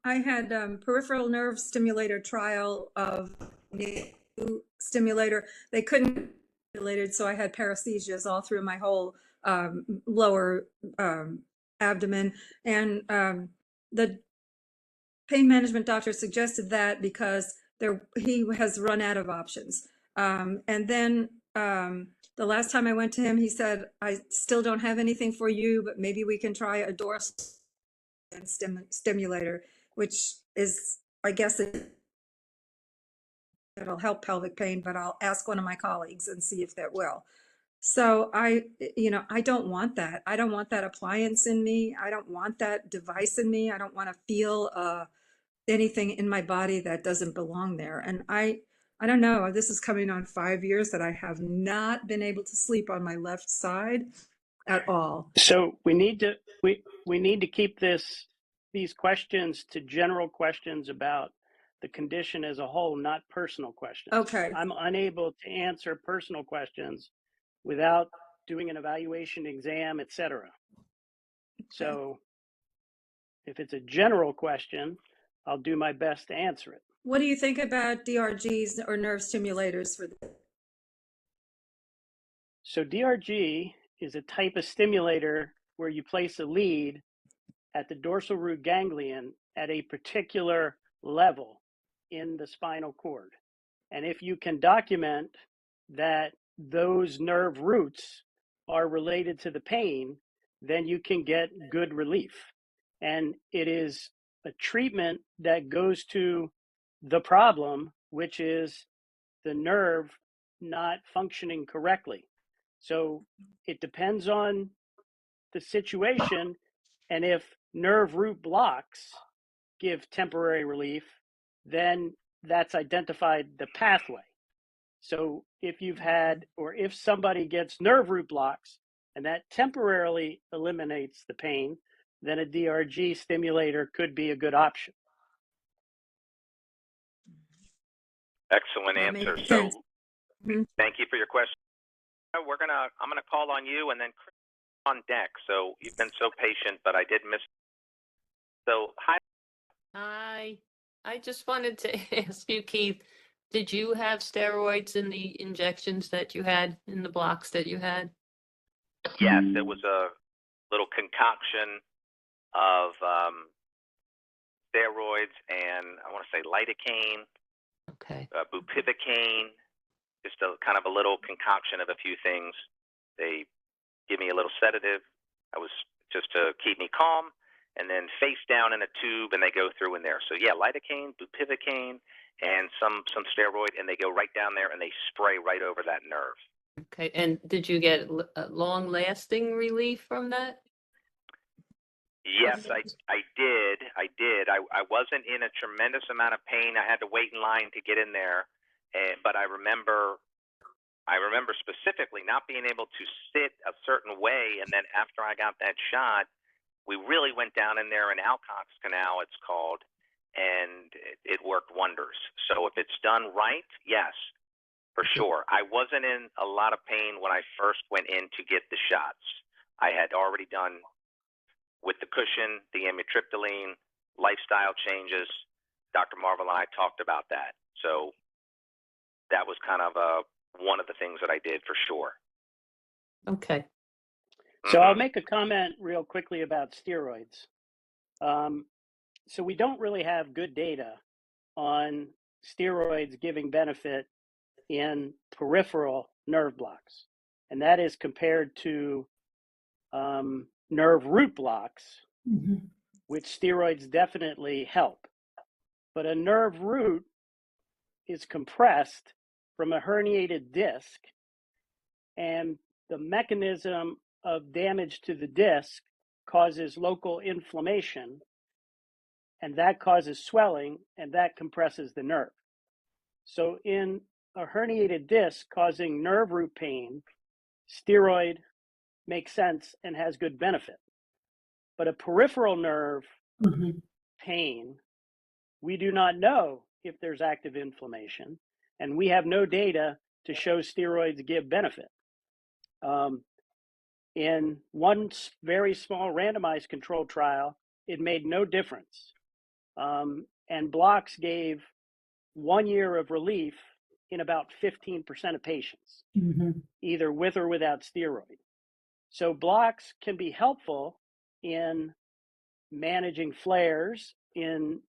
I had peripheral nerve stimulator trial of new stimulator. They couldn't stimulated, so I had paresthesias all through my whole lower abdomen, and the pain management doctor suggested that because he has run out of options. And then the last time I went to him, he said, I still don't have anything for you, but maybe we can try a dorsal stimulator, which is, I guess, it'll help pelvic pain, but I'll ask one of my colleagues and see if that will. So I don't want that. I don't want that appliance in me. I don't want that device in me. I don't want to feel anything in my body that doesn't belong there. And I don't know, this is coming on 5 years that I have not been able to sleep on my left side at all. So we need to keep these questions to general questions about the condition as a whole, not personal questions. Okay. I'm unable to answer personal questions without doing an evaluation exam, etc. Okay. So if it's a general question, I'll do my best to answer it. What do you think about DRGs or nerve stimulators for this? So DRG is a type of stimulator where you place a lead at the dorsal root ganglion at a particular level in the spinal cord. And if you can document that those nerve roots are related to the pain, then you can get good relief. And it is a treatment that goes to the problem, which is the nerve not functioning correctly. So it depends on the situation, and if nerve root blocks give temporary relief, then that's identified the pathway. So if you've had, or if somebody gets nerve root blocks and that temporarily eliminates the pain, then a DRG stimulator could be a good option. Excellent answer. So thank you for your question. I'm gonna call on you, and then Chris on deck. So you've been so patient, but I did miss. So hi. Hi. I just wanted to ask you, Keith, did you have steroids in the injections that you had, in the blocks that you had? Yes, it was a little concoction of steroids and I want to say lidocaine, Okay. bupivacaine, just a kind of a little concoction of a few things. They give me a little sedative. I was just to keep me calm, and then face down in a tube, and they go through in there. So yeah, lidocaine, bupivacaine, and some steroid, and they go right down there and they spray right over that nerve. Okay. And did you get a long-lasting relief from that? Yes, I did. I wasn't in a tremendous amount of pain. I had to wait in line to get in there, but I remember specifically not being able to sit a certain way, and then after I got that shot, we really went down in there, in Alcock's Canal, it's called, and it worked wonders. So if it's done right, yes, for sure. I wasn't in a lot of pain when I first went in to get the shots. I had already done, with the cushion, the amitriptyline, lifestyle changes. Dr. Marvel and I talked about that. So that was kind of one of the things that I did for sure. Okay. So I'll make a comment real quickly about steroids. So we don't really have good data on steroids giving benefit in peripheral nerve blocks. And that is compared to nerve root blocks, which steroids definitely help. But a nerve root is compressed from a herniated disc, and the mechanism of damage to the disc causes local inflammation, and that causes swelling, and that compresses the nerve. So in a herniated disc causing nerve root pain, steroid makes sense and has good benefit. But a peripheral nerve pain, we do not know if there's active inflammation, and we have no data to show steroids give benefit. In one very small randomized controlled trial, it made no difference. And blocks gave 1 year of relief in about 15% of patients, either with or without steroid. So blocks can be helpful in managing flares, in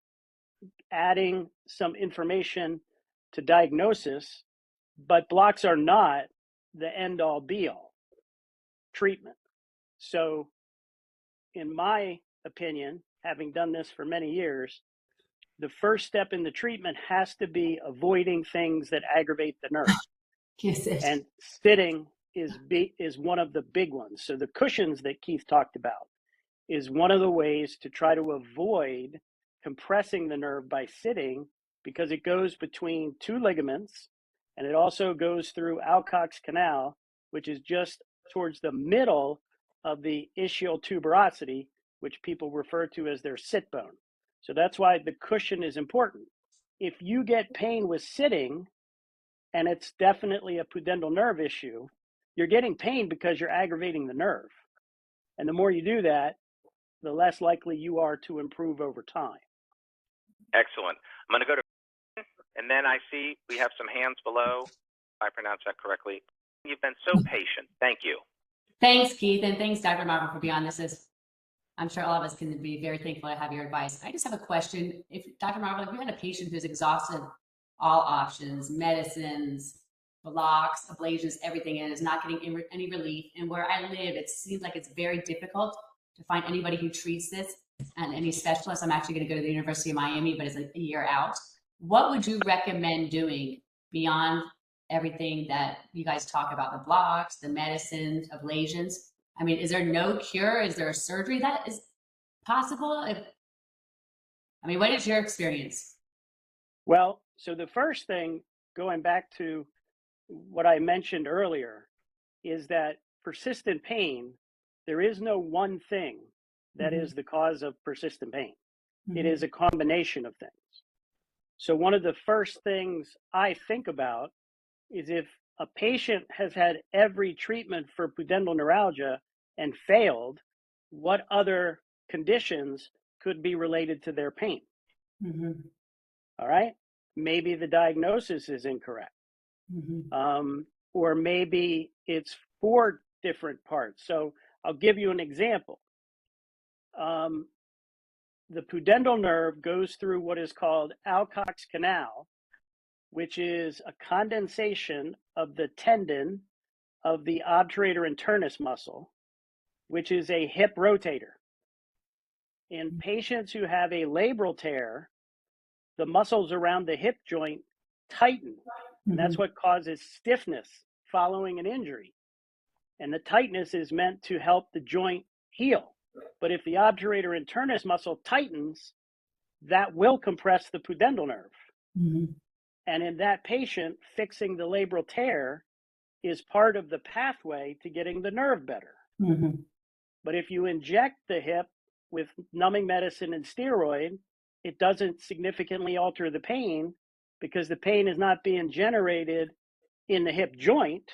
adding some information to diagnosis, but blocks are not the end-all be-all treatment. So in my opinion, having done this for many years, the first step in the treatment has to be avoiding things that aggravate the nerve. And sitting is one of the big ones. So the cushions that Keith talked about is one of the ways to try to avoid compressing the nerve by sitting, because it goes between two ligaments, and it also goes through Alcock's canal, which is just towards the middle of the ischial tuberosity, which people refer to as their sit bone. So that's why the cushion is important. If you get pain with sitting, and it's definitely a pudendal nerve issue, you're getting pain because you're aggravating the nerve. And the more you do that, the less likely you are to improve over time. Excellent. I'm going to go to, and then I see we have some hands below. If I pronounce that correctly. You've been so patient. Thank you. Thanks, Keith, and thanks, Dr. Marvel, for being on this. I'm sure all of us can be very thankful to have your advice. I just have a question. If Dr. Marvel, if you had a patient who's exhausted all options, medicines, blocks, ablations, everything, and is not getting any relief, and where I live, it seems like it's very difficult to find anybody who treats this and any specialist. I'm actually going to go to the University of Miami, but it's a year out. What would you recommend doing beyond everything that you guys talk about, the blocks, the medicines, ablations? I mean, is there no cure? Is there a surgery that is possible? What is your experience? Well, so the first thing, going back to what I mentioned earlier, is that persistent pain, there is no one thing that is the cause of persistent pain. It is a combination of things. So one of the first things I think about is if a patient has had every treatment for pudendal neuralgia and failed, what other conditions could be related to their pain? All right. Maybe the diagnosis is incorrect. Or maybe it's 4 different parts. So I'll give you an example. The pudendal nerve goes through what is called Alcock's canal, which is a condensation of the tendon of the obturator internus muscle, which is a hip rotator. In patients who have a labral tear, the muscles around the hip joint tighten. And that's what causes stiffness following an injury. And the tightness is meant to help the joint heal. But if the obturator internus muscle tightens, that will compress the pudendal nerve. And in that patient, fixing the labral tear is part of the pathway to getting the nerve better. But if you inject the hip with numbing medicine and steroid, it doesn't significantly alter the pain, because the pain is not being generated in the hip joint,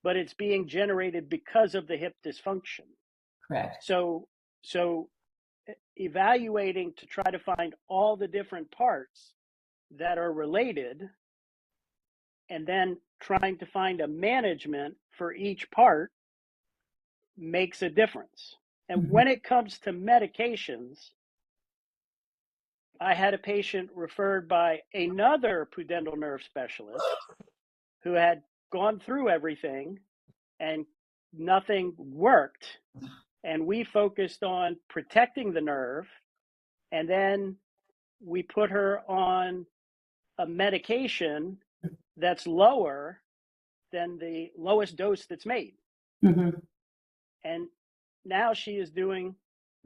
but it's being generated because of the hip dysfunction. Correct. So evaluating to try to find all the different parts that are related, and then trying to find a management for each part makes a difference. And when it comes to medications, I had a patient referred by another pudendal nerve specialist who had gone through everything and nothing worked. And we focused on protecting the nerve, and then we put her on a medication that's lower than the lowest dose that's made. And now she is doing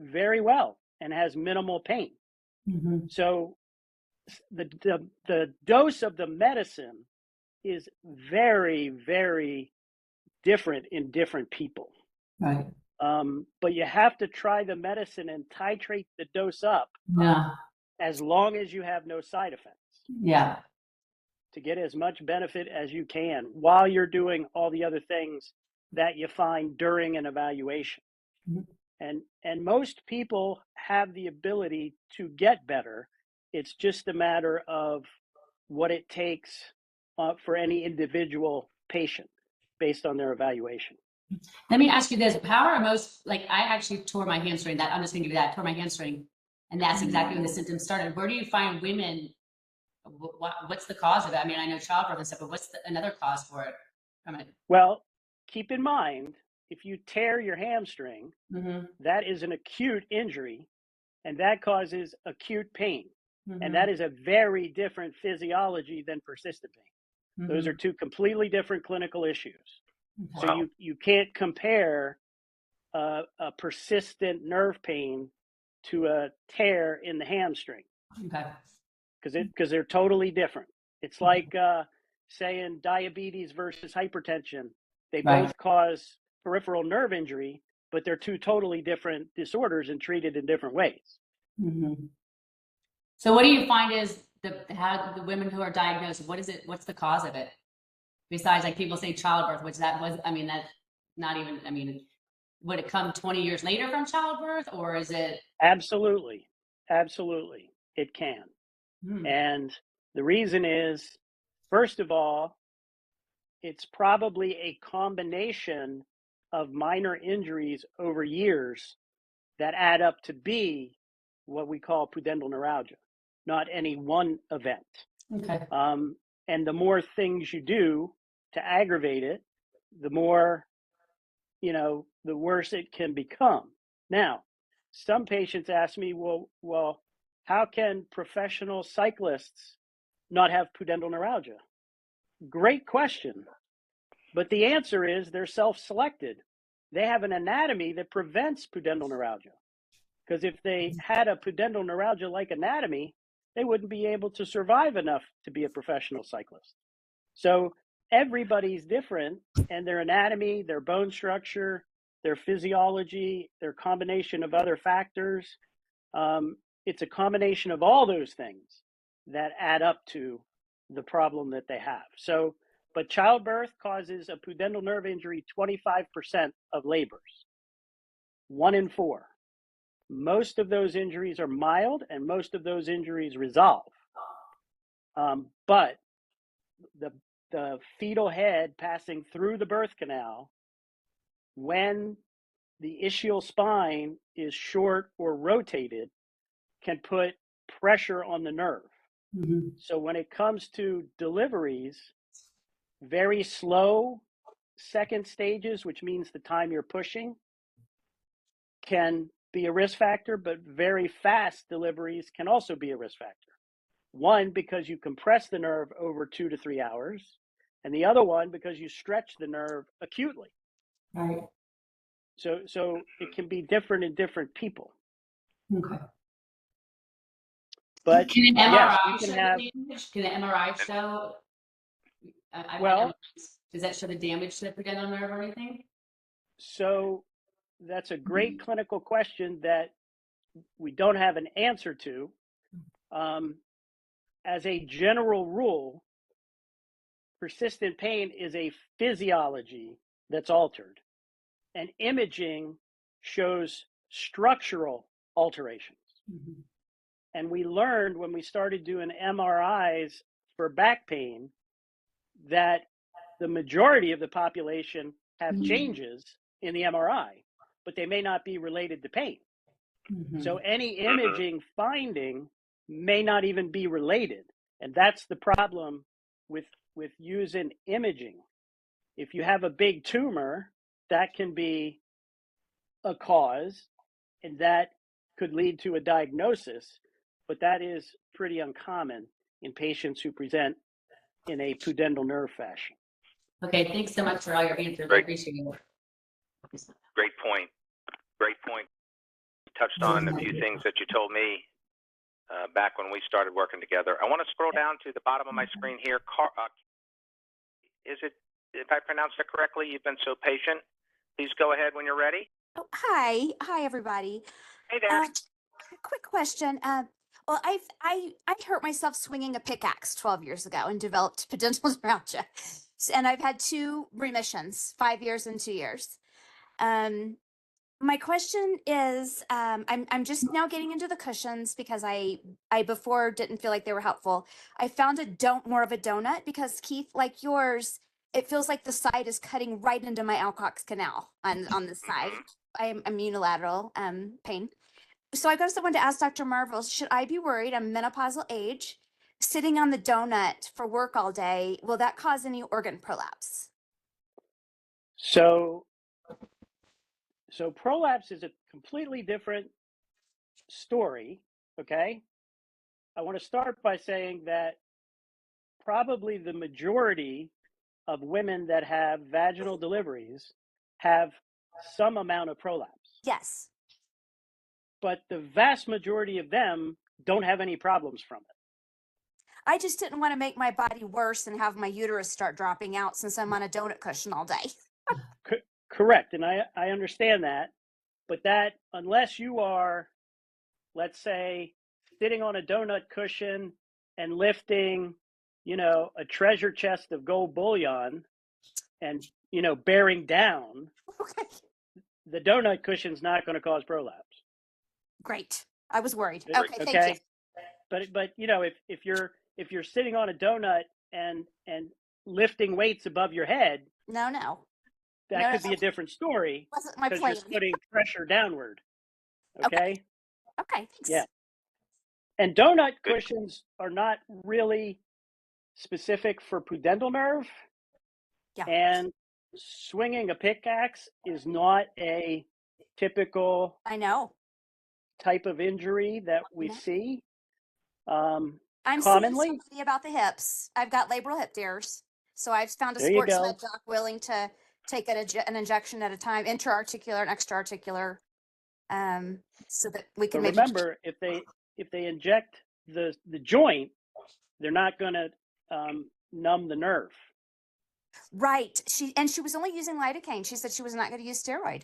very well and has minimal pain. So the dose of the medicine is very, very different in different people. Right. But you have to try the medicine and titrate the dose up as long as you have no side effects. Yeah. To get as much benefit as you can while you're doing all the other things that you find during an evaluation. And most people have the ability to get better. It's just a matter of what it takes for any individual patient based on their evaluation. Let me ask you this. How are most, like, I actually tore my hamstring, that I'm just gonna give you that, tore my hamstring, and that's exactly when the symptoms started. Where do you find women, what's the cause of it? I mean, I know childbirth and stuff, but what's another cause for it? Well, keep in mind, if you tear your hamstring, that is an acute injury, and that causes acute pain. And that is a very different physiology than persistent pain. Those are two completely different clinical issues. So you can't compare a persistent nerve pain to a tear in the hamstring. Because they're totally different. It's like saying diabetes versus hypertension. They both cause peripheral nerve injury, but they're two totally different disorders and treated in different ways. So what do you find is how the women who are diagnosed, what is it, what's the cause of it? Besides, like, people say childbirth, which that was, I mean, that's not even, I mean, would it come 20 years later from childbirth, or is it? Absolutely. Absolutely. It can. And the reason is, first of all, it's probably a combination of minor injuries over years that add up to be what we call pudendal neuralgia, not any one event. And the more things you do to aggravate it, the more, the worse it can become. Now, some patients ask me, well, how can professional cyclists not have pudendal neuralgia? Great question. But the answer is they're self-selected. They have an anatomy that prevents pudendal neuralgia. Because if they had a pudendal neuralgia-like anatomy, they wouldn't be able to survive enough to be a professional cyclist. So everybody's different, and their anatomy, their bone structure, their physiology, their combination of other factors, it's a combination of all those things that add up to the problem that they have. So, but childbirth causes a pudendal nerve injury 25% of labors, 1 in 4. Most of those injuries are mild, and most of those injuries resolve. But the fetal head passing through the birth canal, when the ischial spine is short or rotated, can put pressure on the nerve. So when it comes to deliveries, very slow second stages, which means the time you're pushing, can be a risk factor, but very fast deliveries can also be a risk factor. One, because you compress the nerve over 2 to 3 hours, and the other one because you stretch the nerve acutely. So it can be different in different people. But can an yes, MRI you show can have, the damage? Can an MRI show? Well, does that show the damage to the pudendal nerve or anything? So that's a great clinical question that we don't have an answer to. As a general rule, persistent pain is a physiology that's altered, and imaging shows structural alterations. And we learned when we started doing MRIs for back pain that the majority of the population have changes in the MRI, but they may not be related to pain. So any imaging finding may not even be related. And that's the problem with using imaging. If you have a big tumor, that can be a cause, and that could lead to a diagnosis, but that is pretty uncommon in patients who present in a pudendal nerve fashion. Okay, thanks so much for all your answers. I appreciate it. Great point. Great point. You touched on a few things that you told me back when we started working together. I want to scroll down to the bottom of my screen here. Is it, if I pronounced it correctly, you've been so patient. Please go ahead when you're ready. Oh, hi, everybody. Hey there. Quick question. Well, I hurt myself swinging a pickaxe 12 years ago and developed pudendal neuralgia, and I've had 2 remissions, 5 years and 2 years. My question is, I'm just now getting into the cushions because I before didn't feel like they were helpful. I found more of a donut because, Keith, like yours, it feels like the side is cutting right into my Alcock's canal on this side. I'm unilateral pain. So I guess I wanted to ask Dr. Marvel, should I be worried? I'm menopausal age, sitting on the donut for work all day. Will that cause any organ prolapse? So prolapse is a completely different story, okay? I want to start by saying that probably the majority of women that have vaginal deliveries have some amount of prolapse. Yes. But the vast majority of them don't have any problems from it. I just didn't want to make my body worse and have my uterus start dropping out since I'm on a donut cushion all day. Correct. And I understand that. But that, unless you are, let's say, sitting on a donut cushion and lifting, a treasure chest of gold bullion and, bearing down, Okay. the donut cushion's not going to cause prolapse. Great. I was worried. Okay, thank you. But if you're sitting on a donut and lifting weights above your head, no, that could be a different story. Wasn't my because plan. you're putting pressure downward. Okay. Thanks. Yeah. And donut cushions are not really specific for pudendal nerve. Yeah. And swinging a pickaxe is not a typical type of injury that we see. I'm commonly seeing somebody about the hips. I've got labral hip tears. So I've found a There you sports go. med doc willing to take an injection at a time, intra-articular and extra-articular, so that we can But maybe remember, if they inject the joint, they're not going to numb the nerve. Right. She was only using lidocaine. She said she was not going to use steroid.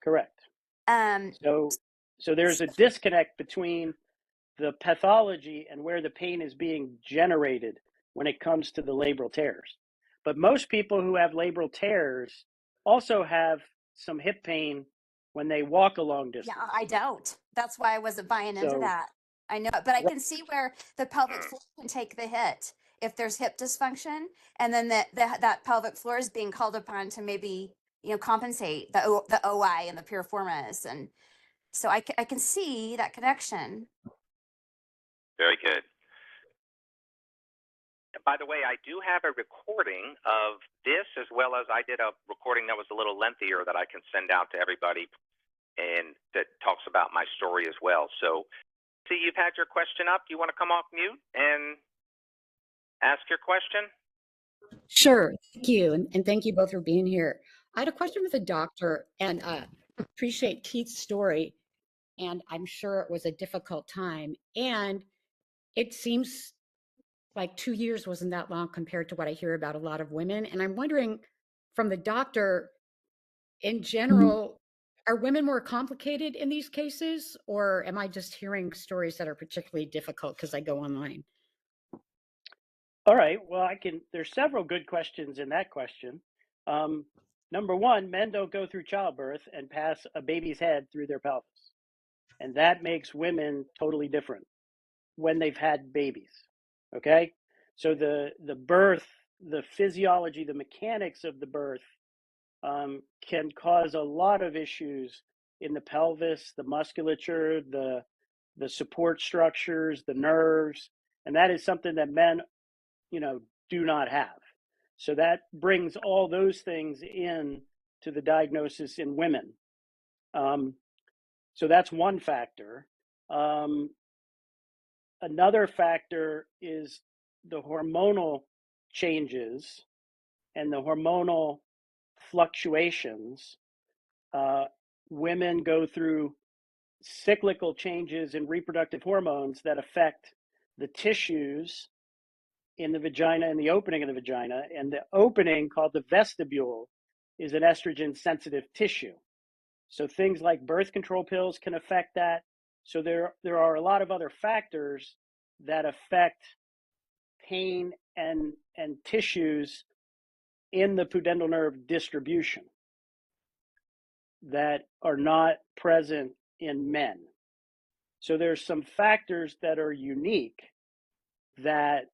Correct. So there's a disconnect between the pathology and where the pain is being generated when it comes to the labral tears. But most people who have labral tears also have some hip pain when they walk a long distance. Yeah, I don't. That's why I wasn't buying into that. I know, but I can see where the pelvic floor can take the hit if there's hip dysfunction, and then that pelvic floor is being called upon to maybe compensate the OI and the piriformis, and so I can see that connection. Very good. By the way, I do have a recording of this, as well as I did a recording that was a little lengthier that I can send out to everybody, and that talks about my story as well. So, see, you've had your question up. Do you want to come off mute and ask your question? Sure. Thank you. And thank you both for being here. I had a question with the doctor, and appreciate Keith's story. And I'm sure it was a difficult time. And it seems like 2 years wasn't that long compared to what I hear about a lot of women. And I'm wondering, from the doctor, in general, are women more complicated in these cases, or am I just hearing stories that are particularly difficult because I go online? All right. Well, there's several good questions in that question. Number one, men don't go through childbirth and pass a baby's head through their pelvis. And that makes women totally different when they've had babies. Okay. So the birth, the physiology, the mechanics of the birth can cause a lot of issues in the pelvis, the musculature, the support structures, the nerves. And that is something that men, do not have. So that brings all those things in to the diagnosis in women. So that's one factor. Another factor is the hormonal changes and the hormonal fluctuations. Women go through cyclical changes in reproductive hormones that affect the tissues in the vagina and the opening of the vagina. And the opening, called the vestibule, is an estrogen sensitive tissue. So things like birth control pills can affect that. So there are a lot of other factors that affect pain and tissues in the pudendal nerve distribution that are not present in men. So there's some factors that are unique that